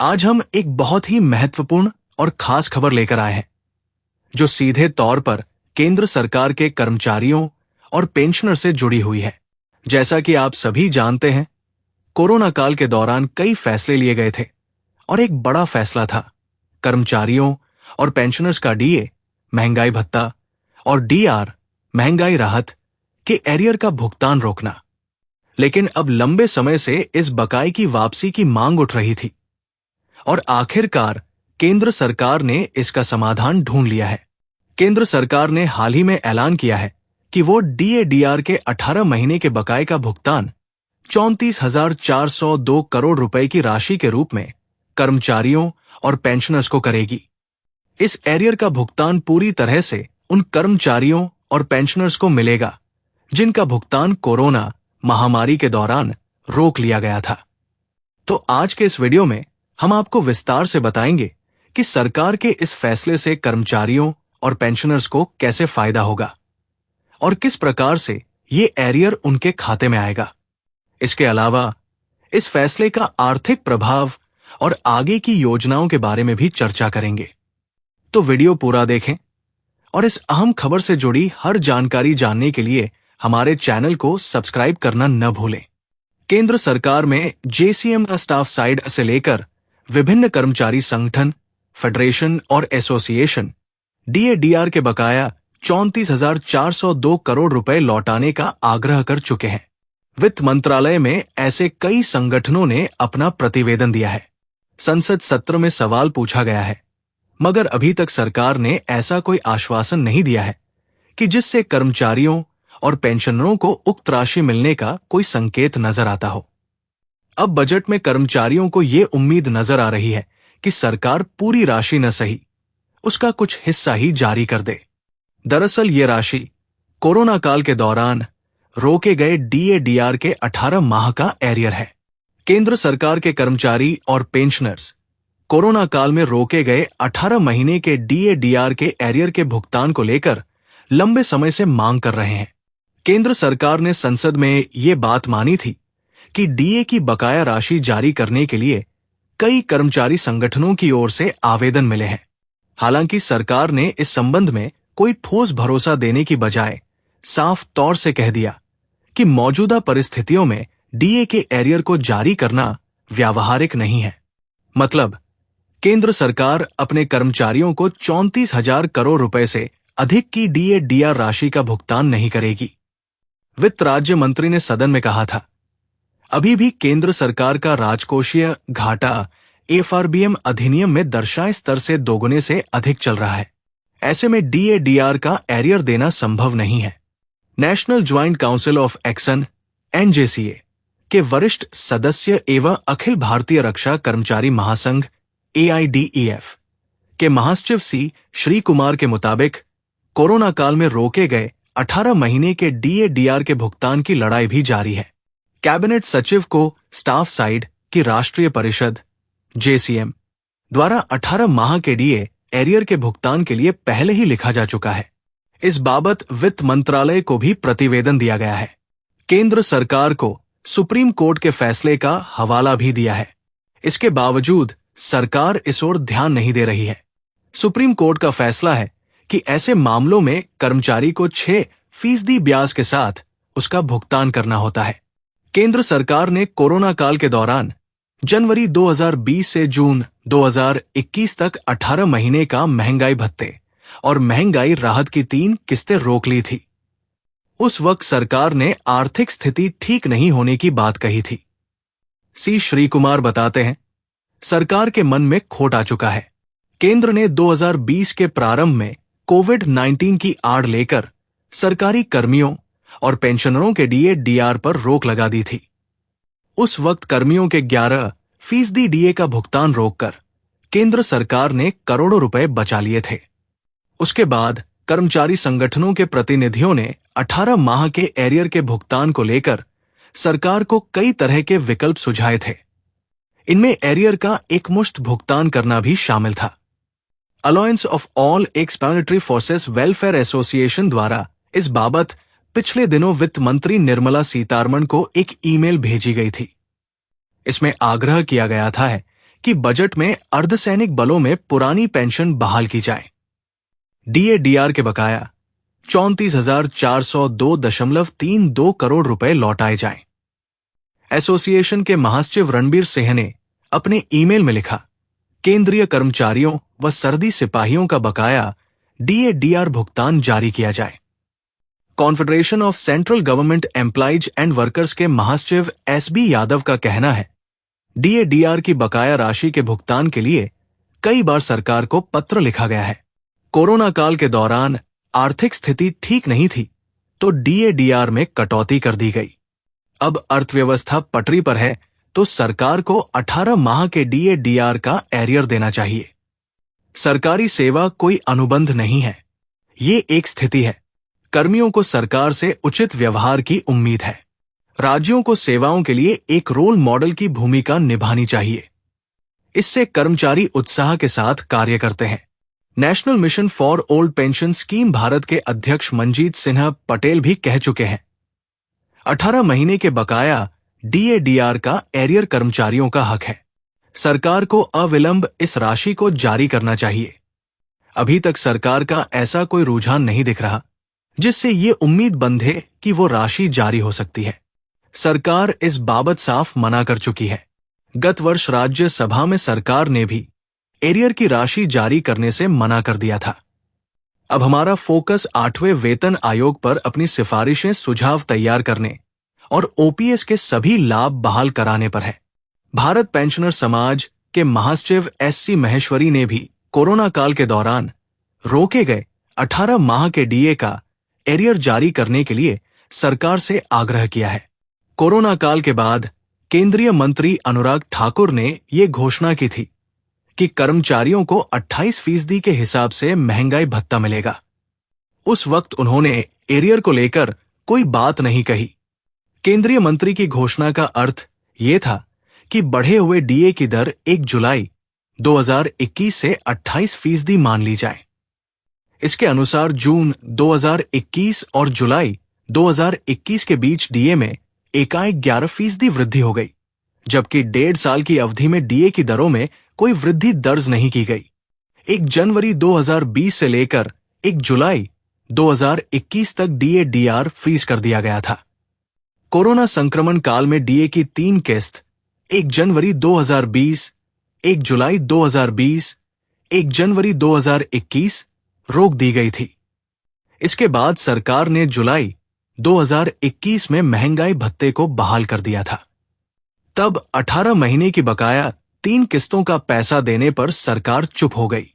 आज हम एक बहुत ही महत्वपूर्ण और खास खबर लेकर आए हैं, जो सीधे तौर पर केंद्र सरकार के कर्मचारियों और पेंशनर से जुड़ी हुई है। जैसा कि आप सभी जानते हैं, कोरोना काल के दौरान कई फैसले लिए गए थे और एक बड़ा फैसला था कर्मचारियों और पेंशनर्स का डीए, महंगाई भत्ता, और डीआर, महंगाई राहत, के एरियर का भुगतान रोकना। लेकिन अब लंबे समय से इस बकाये की वापसी की मांग उठ रही थी और आखिरकार केंद्र सरकार ने इसका समाधान ढूंढ लिया है। केंद्र सरकार ने हाल ही में ऐलान किया है कि वो डीए-डीआर के 18 महीने के बकाये का भुगतान 34,402 करोड़ रुपए की राशि के रूप में कर्मचारियों और पेंशनर्स को करेगी। इस एरियर का भुगतान पूरी तरह से उन कर्मचारियों और पेंशनर्स को मिलेगा जिनका भुगतान कोरोना महामारी के दौरान रोक लिया गया था। तो आज के इस वीडियो में हम आपको विस्तार से बताएंगे कि सरकार के इस फैसले से कर्मचारियों और पेंशनर्स को कैसे फायदा होगा और किस प्रकार से ये एरियर उनके खाते में आएगा। इसके अलावा इस फैसले का आर्थिक प्रभाव और आगे की योजनाओं के बारे में भी चर्चा करेंगे। तो वीडियो पूरा देखें और इस अहम खबर से जुड़ी हर जानकारी जानने के लिए हमारे चैनल को सब्सक्राइब करना न भूलें। केंद्र सरकार में जेसीएम का स्टाफ साइड से लेकर विभिन्न कर्मचारी संगठन, फेडरेशन और एसोसिएशन डीए-डीआर के बकाया 34,402 करोड़ रुपए लौटाने का आग्रह कर चुके हैं। वित्त मंत्रालय में ऐसे कई संगठनों ने अपना प्रतिवेदन दिया है। संसद सत्र में सवाल पूछा गया है, मगर अभी तक सरकार ने ऐसा कोई आश्वासन नहीं दिया है कि जिससे कर्मचारियों और पेंशनरों को उक्त राशि मिलने का कोई संकेत नजर आता हो। अब बजट में कर्मचारियों को ये उम्मीद नजर आ रही है कि सरकार पूरी राशि न सही, उसका कुछ हिस्सा ही जारी कर दे। दरअसल ये राशि कोरोना काल के दौरान रोके गए डीए-डीआर के 18 माह का एरियर है। केंद्र सरकार के कर्मचारी और पेंशनर्स कोरोना काल में रोके गए 18 महीने के डीए-डीआर के एरियर के भुगतान को लेकर लंबे समय से मांग कर रहे हैं। केंद्र सरकार ने संसद में ये बात मानी थी कि डीए की बकाया राशि जारी करने के लिए कई कर्मचारी संगठनों की ओर से आवेदन मिले हैं। हालांकि सरकार ने इस संबंध में कोई ठोस भरोसा देने की बजाय साफ तौर से कह दिया कि मौजूदा परिस्थितियों में डीए के एरियर को जारी करना व्यावहारिक नहीं है। मतलब, केंद्र सरकार अपने कर्मचारियों को 34,000 करोड़ रुपए से अधिक की डीए-डीआर राशि का भुगतान नहीं करेगी। वित्त राज्य मंत्री ने सदन में कहा था, अभी भी केंद्र सरकार का राजकोषीय घाटा एफआरबीएम अधिनियम में दर्शाए स्तर से दोगुने से अधिक चल रहा है। ऐसे में डीए-डीआर का एरियर देना संभव नहीं है। National joint council of action NJCA के वरिष्ठ सदस्य एवं अखिल भारतीय रक्षा कर्मचारी महासंघ एआईडीईएफ के महासचिव सी श्री कुमार के मुताबिक कोरोना काल में रोके गए 18 महीने के डीए-डीआर के भुगतान की लड़ाई भी जारी है। कैबिनेट सचिव को स्टाफ साइड की राष्ट्रीय परिषद जेसीएम द्वारा 18 माह के डीए एरियर के भुगतान के लिए पहले ही लिखा जा चुका है। इस बाबत वित्त मंत्रालय को भी प्रतिवेदन दिया गया है। केंद्र सरकार को सुप्रीम कोर्ट के फैसले का हवाला भी दिया है। इसके बावजूद सरकार इस ओर ध्यान नहीं दे रही है। सुप्रीम कोर्ट का फैसला है कि ऐसे मामलों में कर्मचारी को 6% ब्याज के साथ उसका भुगतान करना होता है। केंद्र सरकार ने कोरोना काल के दौरान जनवरी 2020 से जून 2021 तक 18 महीने का महंगाई भत्ते और महंगाई राहत की 3 किस्तें रोक ली थी। उस वक्त सरकार ने आर्थिक स्थिति ठीक नहीं होने की बात कही थी। सी श्री कुमार बताते हैं, सरकार के मन में खोट आ चुका है। केंद्र ने 2020 के प्रारंभ में कोविड-19 की आड़ लेकर सरकारी कर्मियों और पेंशनरों के डीए-डीआर पर रोक लगा दी थी। उस वक्त कर्मियों के 11% डीए का भुगतान रोककर केंद्र सरकार ने करोड़ों रुपए बचा लिए थे। उसके बाद कर्मचारी संगठनों के प्रतिनिधियों ने 18 माह के एरियर के भुगतान को लेकर सरकार को कई तरह के विकल्प सुझाए थे। इनमें एरियर का एकमुश्त भुगतान करना भी शामिल था। Alliance of all explanatory forces welfare association द्वारा इस बाबत पिछले दिनों वित्त मंत्री निर्मला सीतारमण को एक ईमेल भेजी गई थी। इसमें आग्रह किया गया था कि बजट में अर्धसैनिक बलों में पुरानी पेंशन बहाल की जाए। डीए-डीआर के बकाया 34,402.32 करोड़ रुपए लौटाए जाएं। एसोसिएशन के महासचिव रणबीर सिंह ने अपने ईमेल में लिखा, केंद्रीय कर्मचारियों व सर्दी सिपाहियों का बकाया डीए-डीआर भुगतान जारी किया जाए। Confederation of central government employees and workers के महासचिव एसबी यादव का कहना है, डीए-डीआर की बकाया राशि के भुगतान के लिए कई बार सरकार को पत्र लिखा गया है। कोरोना काल के दौरान आर्थिक स्थिति ठीक नहीं थी तो डीए-डीआर में कटौती कर दी गई। अब अर्थव्यवस्था पटरी पर है तो सरकार को 18 माह के डीए-डीआर का एरियर देना चाहिए। सरकारी सेवा कोई अनुबंध नहीं है, ये एक स्थिति है। कर्मियों को सरकार से उचित व्यवहार की उम्मीद है। राज्यों को सेवाओं के लिए एक रोल मॉडल की भूमिका निभानी चाहिए। इससे कर्मचारी उत्साह के साथ कार्य करते हैं। National mission for old pension scheme Bharat के अध्यक्ष मंजीत सिन्हा पटेल भी कह चुके हैं, 18 महीने के बकाया डीए-डीआर का एरियर कर्मचारियों का हक है। सरकार को अविलंब इस राशि को जारी करना चाहिए। अभी तक सरकार का ऐसा कोई रुझान नहीं दिख रहा जिससे ये उम्मीद बंधे कि वो राशि जारी हो सकती है। सरकार इस बाबत साफ मना कर चुकी है। गत वर्ष राज्यसभा में सरकार ने भी एरियर की राशि जारी करने से मना कर दिया था। अब हमारा फोकस 8वें वेतन आयोग पर अपनी सिफारिशें सुझाव तैयार करने और ओपीएस के सभी लाभ बहाल कराने पर है। भारत पेंशनर समाज के महासचिव एससी महेश्वरी ने भी कोरोना काल के दौरान रोके गए 18 माह के डीए का एरियर जारी करने के लिए सरकार से आग्रह किया है। कोरोना काल के बाद केंद्रीय मंत्री अनुराग ठाकुर ने ये घोषणा की थी कि कर्मचारियों को 28% के हिसाब से महंगाई भत्ता मिलेगा। उस वक्त उन्होंने एरियर को लेकर कोई बात नहीं कही। केंद्रीय मंत्री की घोषणा का अर्थ ये था कि बढ़े हुए डीए की दर 1 जुलाई 2021 से 28% मान ली जाए। इसके अनुसार जून 2021 और जुलाई 2021 के बीच डीए में एकाएक 11% वृद्धि हो गई, जबकि 1.5 साल की अवधि में डीए की दरों में कोई वृद्धि दर्ज नहीं की गई। 1 जनवरी 2020 से लेकर 1 जुलाई 2021 तक डीए-डीआर फ्रीज कर दिया गया था। कोरोना संक्रमण काल में डीए की 3 किस्त 1 जनवरी 2020, 1 जुलाई 2020, 1 जनवरी 2021 रोक दी गई थी। इसके बाद सरकार ने जुलाई 2021 में महंगाई भत्ते को बहाल कर दिया था। तब 18 महीने की बकाया 3 किस्तों का पैसा देने पर सरकार चुप हो गई।